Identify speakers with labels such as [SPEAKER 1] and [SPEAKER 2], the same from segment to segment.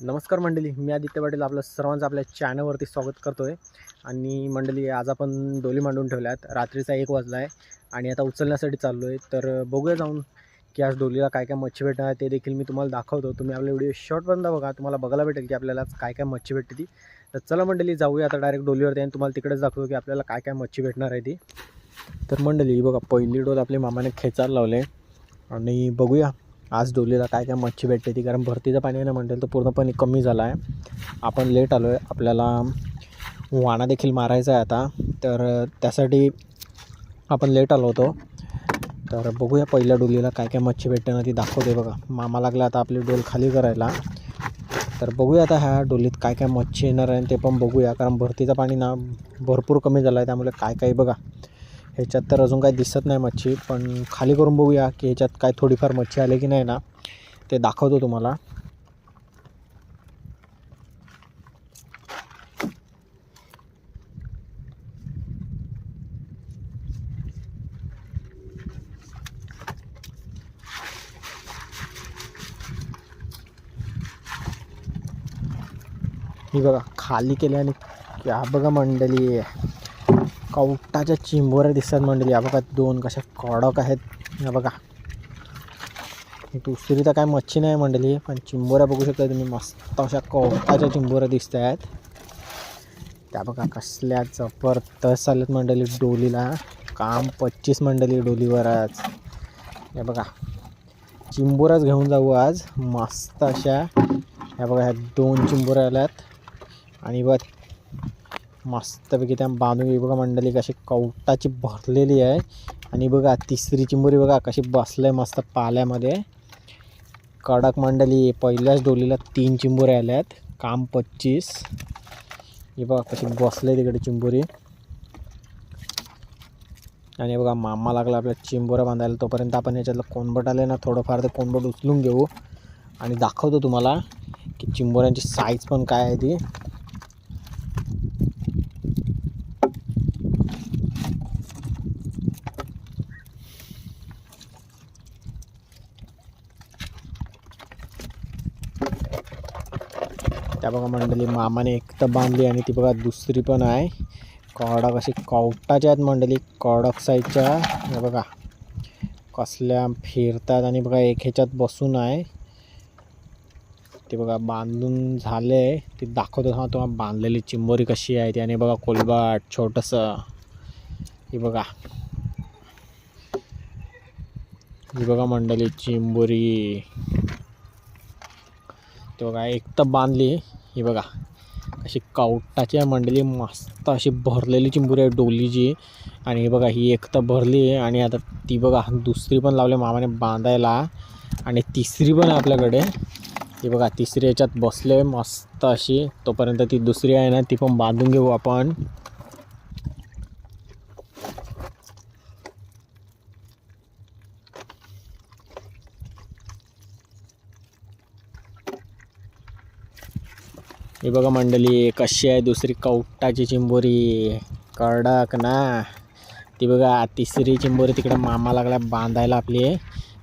[SPEAKER 1] नमस्कार मंडळी, मी आदित्य पाटील आपलं सर्वांचं आपल्या चॅनलवरती स्वागत करतो आहे. आणि मंडळी, आज आपण डोली मांडून ठेवल्यात. रात्रीचा 1 वाजला आहे आणि आता उचलण्यासाठी चाललो आहे. तर बघूया जाऊन की आज डोलीला काय काय मच्छी भेटणार आहे ते देखील मी तुम्हाला दाखवतो. तुम्ही आपला व्हिडिओ शॉर्टपर्यंत बघा, तुम्हाला बघायला भेटेल की आपल्याला काय काय मच्छी भेटते ती. तर चला मंडळी, जाऊया आता डायरेक्ट डोलीवरती आणि तुम्हाला तिकडेच दाखवतो की आपल्याला काय काय मच्छी भेटणार आहे ती. तर मंडळी बघा, पहिली डोल आपल्या मामाने खेचायला लावले आणि बघूया आज डोलीला काय काय मच्छी भेटते ती. कारण भरतीचं पाणी ना म्हणेल तर पूर्णपणे कमी झाला आहे. आपण लेट आलो आहे, आपल्याला वाणा देखील मारायचा आहे आता. तर त्यासाठी आपण लेट आलो होतो. तर बघूया पहिल्या डोलीला काय काय मच्छी भेटते ना ती दाखवते. बघा, मामा लागला आता आपली डोल खाली करायला. तर बघूया आता ह्या डोलीत काय काय मच्छी येणार आहे ते पण बघूया. कारण भरतीचं पाणी ना भरपूर कमी झालं आहे, त्यामुळे काय काय बघा ह्याच्यात तर अजून काही दिसत नाही मच्छी. पण खाली करून बघूया की ह्याच्यात काय थोडीफार मच्छी आली की नाही ना ते दाखवतो तुम्हाला. ही बघा खाली केल्याने या बघा मंडळी, कवटाच्या चिंबोऱ्या दिसतात मंडळी. या बघा दोन कशा कडक आहेत. या बघा, दुसरी तर काय मच्छी नाही मंडळी, पण चिंबोऱ्या बघू शकता तुम्ही. मस्त अशा कवटाच्या चिंबोऱ्या दिसत आहेत. त्या बघा कसल्या जबरदस्त आल्यात मंडळी डोलीला. काम 25 मंडळी डोलीवरच. हे बघा, चिंबोऱ्याच घेऊन जाऊ आज मस्त अशा. ह्या बघा, ह्या 2 चिंबोऱ्या आल्यात आणि बघ मस्तपैकी त्या बांधून. बघा मंडळी कशी कवटाची भरलेली आहे. आणि बघा तिसरी चिंबोरी बघा कशी बसलं मस्त पाल्यामध्ये. कडक मंडळी, पहिल्याच डोलीला 3 चिंबोऱ्या आल्यात. काम 25. हे बघा कशी बसले तिकडे चिंबोरी. आणि बघा मामा लागला आपल्या चिंबोऱ्या बांधायला. तोपर्यंत आपण याच्यातलं कोणबट आले ना थोडंफार ते कोणबट उचलून घेऊ आणि दाखवतो तुम्हाला की चिंबोऱ्यांची साईज पण काय आहे ती. त्या बघा मंडळी, मामाने एक तर बांधली आणि ती बघा दुसरी पण आहे. कडक अशी कवटाच्या आहेत मंडळी, कडक साईजच्या. हे बघा कसल्या फिरतात. आणि बघा एक ह्याच्यात बसून आहे. ते बघा बांधून झाले, ते दाखवतो हा तुम्हाला बांधलेली चिंबोरी कशी आहे ती. आणि बघा कोलबाट छोटंसं. ही बघा, ही बघा मंडळी चिंबोरी. ते बघा एक तर बांधली. ही बघा अशी कवटाची मंडळी, मस्त अशी भरलेली चिंबोरी आहे डोलीची. आणि हे बघा ही एक तर भरली आहे आणि आता ती बघा दुसरी पण लावली मामाने बांधायला. आणि तिसरी पण आहे आपल्याकडे. ही बघा तिसरी याच्यात बसले मस्त अशी. तोपर्यंत ती दुसरी आहे ना ती पण बांधून घेऊ आपण. हे बघा मंडळी कशी आहे दुसरी कवटाची चिंबोरी, कडक ना. ती बघा तिसरी चिंबोरी तिकडे मामा लागला बांधायला आपली.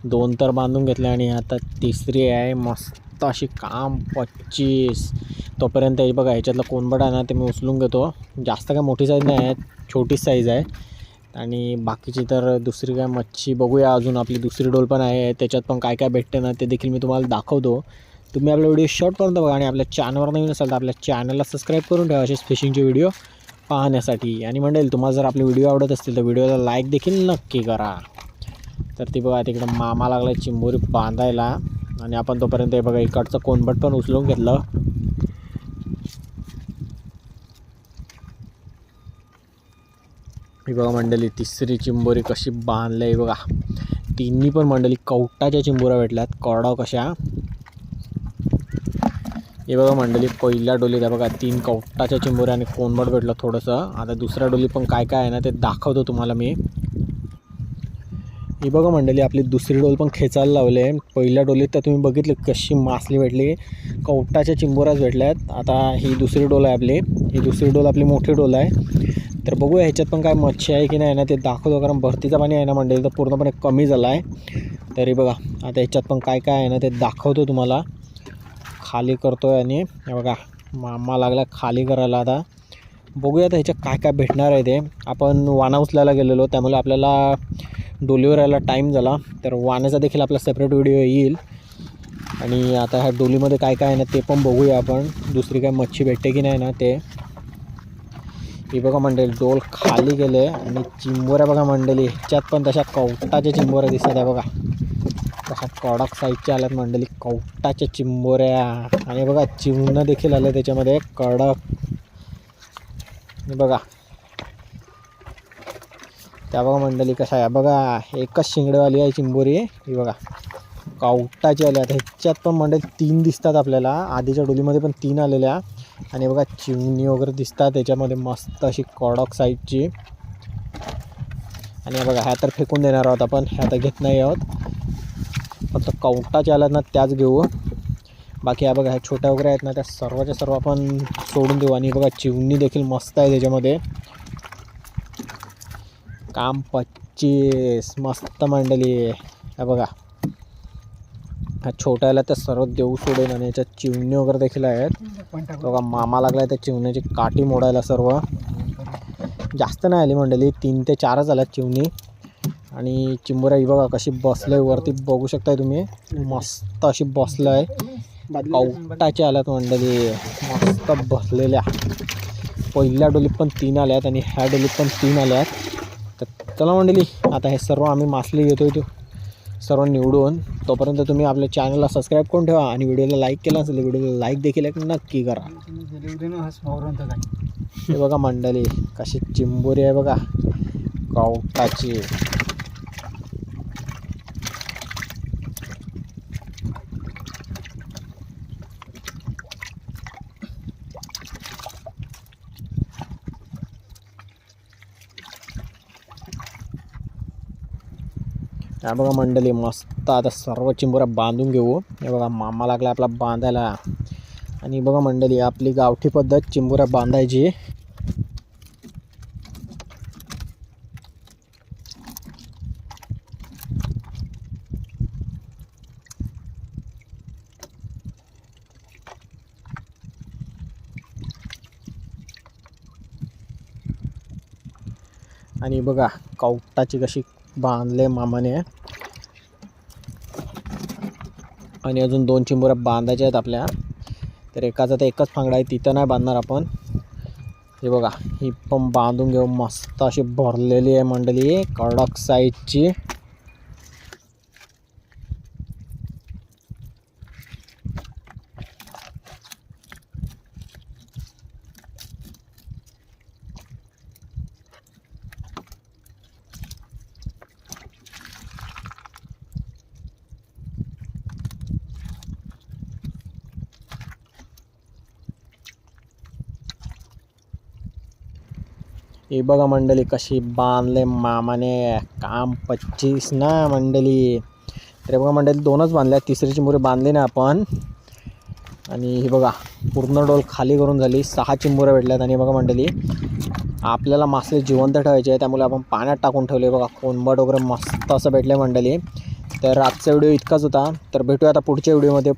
[SPEAKER 1] 2 तर बांधून घेतले आणि आता तिसरी आहे मस्त अशी. काम 25. तोपर्यंत हे बघा ह्याच्यातलं कोणबड आहे ना ते मी उचलून घेतो. जास्त काय मोठी साईज नाही आहे, छोटी साईज आहे. आणि बाकीची तर दुसरी काय मच्छी बघूया. अजून आपली दुसरी डोल पण आहे, त्याच्यात पण काय काय भेटते ना ते देखील मी तुम्हाला दाखवतो. तुम्ही आपला व्हिडिओ शॉर्टपर्यंत बघा आणि आपल्या चॅनलवर नवीन असाल तर आपल्या चॅनलला सबस्क्राईब करून ठेवा असेच फिशिंगचे व्हिडिओ पाहण्यासाठी. आणि मंडळी, तुम्हाला जर आपले व्हिडिओ आवडत असतील तर व्हिडिओला लाईक देखील नक्की करा. तर ती बघा तिकडं मामा लागला चिंबोरी बांधायला आणि आपण तोपर्यंत हे बघा इकडचं कोणबट पण उचलून घेतलं. ही बघा मंडळी तिसरी चिंबोरी कशी बांधली आहे. बघा तिन्ही पण मंडळी कवटाच्या चिंबोऱ्या भेटल्यात, कडक अशा. हे बघा मंडळी पहिल्या डोलीत बघा 3 कवटाच्या चिंबोऱ्या आणि कोणबट भेटलं थोडंसं. आता दुसऱ्या डोली पण काय काय आहे ना ते दाखवतो तुम्हाला मी. ही बघा मंडळी आपली दुसरी डोल पण खेचायला लावले. पहिल्या डोलीत तर तुम्ही बघितले कशी मासली भेटली, कवटाच्या चिंबोऱ्याच भेटल्यात. आता ही दुसरी डोल आहे आपली. ही दुसरी डोल आपली मोठी डोल आहे. तर बघूया ह्याच्यात पण काय मच्छी आहे की नाही ना ते दाखवतो. कारण भरतीचं पाणी आहे ना मंडळी तर पूर्णपणे कमी झालं आहे. तरी बघा आता ह्याच्यात पण काय काय आहे ना ते दाखवतो तुम्हाला. खाली करतोय आणि हे बघा मामा लागला खाली करायला. आता बघूया आता ह्याच्यात काय काय भेटणार आहे ते. आपण वाना उचलायला गेलेलो त्यामुळे आपल्याला डोलीवर यायला टाईम झाला, तर वाण्याचा देखील आपला सेपरेट व्हिडिओ येईल. आणि आता ह्या डोलीमध्ये काय काय आहे ना ते पण बघूया आपण, दुसरी काय मच्छी भेटते की नाही ना ते. ही बघा मंडळी डोल खाली गेले आणि चिंबोऱ्या बघा मंडळी, ह्याच्यात पण तशा कवटाच्या चिंबोऱ्या दिसत आहे बघा. तशा कडक साईजच्या आल्यात मंडळी कवटाच्या चिंबोऱ्या. आणि बघा चिवणं देखील आलं त्याच्यामध्ये कडक. बघा त्या बघा मंडळी कशा आहे बघा, एकच शिंगडेवाली आहे चिंबोरी. ही बघा कवटाची आल्या. ह्याच्यात पण मंडळी 3 दिसतात आपल्याला, आधीच्या डोलीमध्ये पण 3 आलेल्या. आणि बघा चिवणी वगैरे दिसतात त्याच्यामध्ये मस्त अशी कडक साईजची. आणि बघा ह्या तर फेकून देणार आहोत आपण, ह्या तर घेत नाही आहोत, फक्त कवटाच्या आल्यात ना त्याच घेऊ. बाकी ह्या बघा ह्या छोट्या वगैरे आहेत ना त्या सर्वच्या सर्व आपण सोडून देऊ. आणि बघा चिवणी देखील मस्त आहे त्याच्यामध्ये, काम 25 मस्त मंडळी. ह्या बघा ह्या छोट्या आल्या त्या सर्व देऊ सोडून. आणि याच्यात चिवणी वगैरे देखील आहेत बघा. मामा लागला आहे त्या चिवण्याची काठी मोडायला. सर्व जास्त नाही आली मंडळी, 3 ते 4च आल्यात चिवणी. आणि चिंबोऱ्या ही बघा कशी बसलं आहे वरती, बघू शकताय तुम्ही, मस्त अशी बसलं आहे. कवटाच्या आल्यात मंडळी मस्त बसलेल्या. पहिल्या डोलीत पण 3 आल्यात आणि ह्या डोलीत पण 3 आल्यात. तर चला मंडळी आता हे सर्व आम्ही मासले घेतोय तो सर्व निवडून. तोपर्यंत तुम्ही आपल्या चॅनलला सबस्क्राईब करून ठेवा आणि व्हिडिओला लाईक केला असेल व्हिडिओला लाईक देखील एक नक्की करा. हे बघा मंडळी कशी चिंबोरी आहे बघा कवटाची. हा बघा मंडळी मस्त आता सर्व चिंबोऱ्या बांधून घेऊ. हे बघा मामा लागला आपला बांधायला. आणि बघा मंडळी आपली गावठी पद्धत चिंबोऱ्या बांधायची. आणि बघा कवटाची कशी बांधले मामाने. आणि अजून 2 चिंबोऱ्या बांधायच्या आहेत आपल्या. तर एकाचा तर एकच फांगडा आहे, तिथं नाही बांधणार आपण. हे बघा ही पण बांधून घेऊ. मस्त अशी भरलेली आहे मंडळी कडक साईजची. हे बघा मंडळी कशी बांधले मामाने, काम 25 ना मंडळी. तर बघा मंडळी 2च बांधल्या, तिसरी चिंबोरी बांधली ना आपण. आणि हे बघा पूर्ण डोल खाली करून झाली, 6 चिंबोऱ्या भेटल्यात. आणि बघा मंडळी आपल्याला मासे जिवंत ठेवायचे आहे त्यामुळे आपण पाण्यात टाकून ठेवले. बघा कोंबट वगैरे मस्त असं भेटले मंडळी. तर आजचा व्हिडिओ इतकाच होता. तर भेटूया आता पुढच्या व्हिडिओमध्ये.